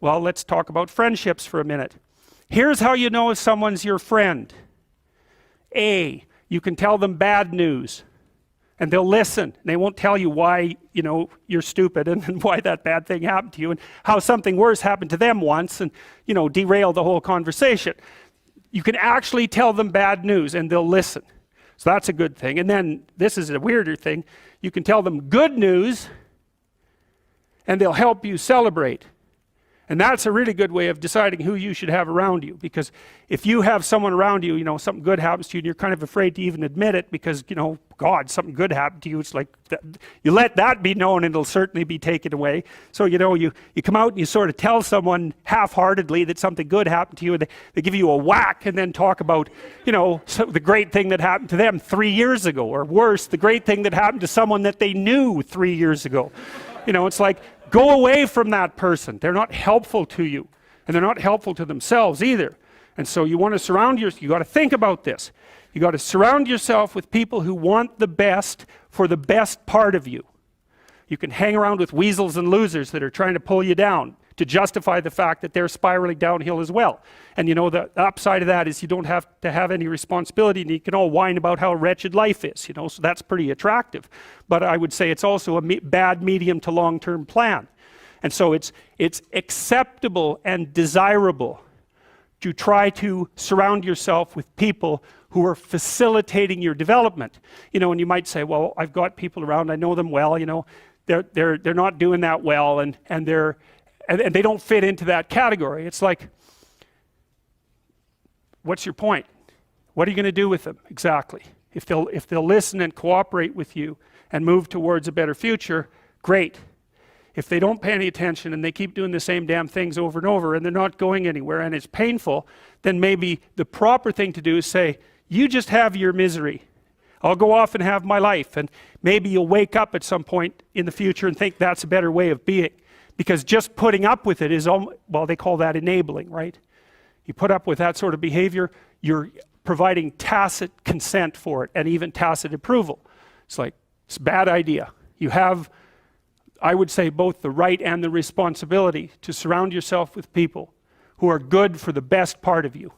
Well, let's talk about friendships for a minute. Here's how you know if someone's your friend. A, you can tell them bad news, and they'll listen. They won't tell you why, you're stupid and why that bad thing happened to you and how something worse happened to them once and, derail the whole conversation. You can actually tell them bad news and they'll listen. So that's a good thing. And then this is a weirder thing. You can tell them good news and they'll help you celebrate. And that's a really good way of deciding who you should have around you, because if you have someone around you, something good happens to you and you're kind of afraid to even admit it because, God, something good happened to you. It's like, you let that be known and it'll certainly be taken away. So, you come out and you sort of tell someone half-heartedly that something good happened to you, and they give you a whack and then talk about, the great thing that happened to them 3 years ago, or worse, the great thing that happened to someone that they knew 3 years ago. It's like, go away from that person. They're not helpful to you, and they're not helpful to themselves either. And so you want to surround yourself, you got to think about this. You got to surround yourself with people who want the best for the best part of you. You can hang around with weasels and losers that are trying to pull you down to justify the fact that they're spiraling downhill as well. And the upside of that is you don't have to have any responsibility, and you can all whine about how wretched life is, so that's pretty attractive. But I would say it's also a bad medium to long-term plan. And so it's acceptable and desirable to try to surround yourself with people who are facilitating your development. And you might say, well, I've got people around, I know them well, they're not doing that well, and they don't fit into that category. It's like, what's your point? What are you going to do with them exactly? If they'll listen and cooperate with you and move towards a better future, great. If they don't pay any attention and they keep doing the same damn things over and over and they're not going anywhere and it's painful, then maybe the proper thing to do is say, you just have your misery. I'll go off and have my life. And maybe you'll wake up at some point in the future and think that's a better way of being. Because just putting up with it is, well, they call that enabling, right? You put up with that sort of behavior, you're providing tacit consent for it and even tacit approval. It's like, it's a bad idea. You have, I would say, both the right and the responsibility to surround yourself with people who are good for the best part of you.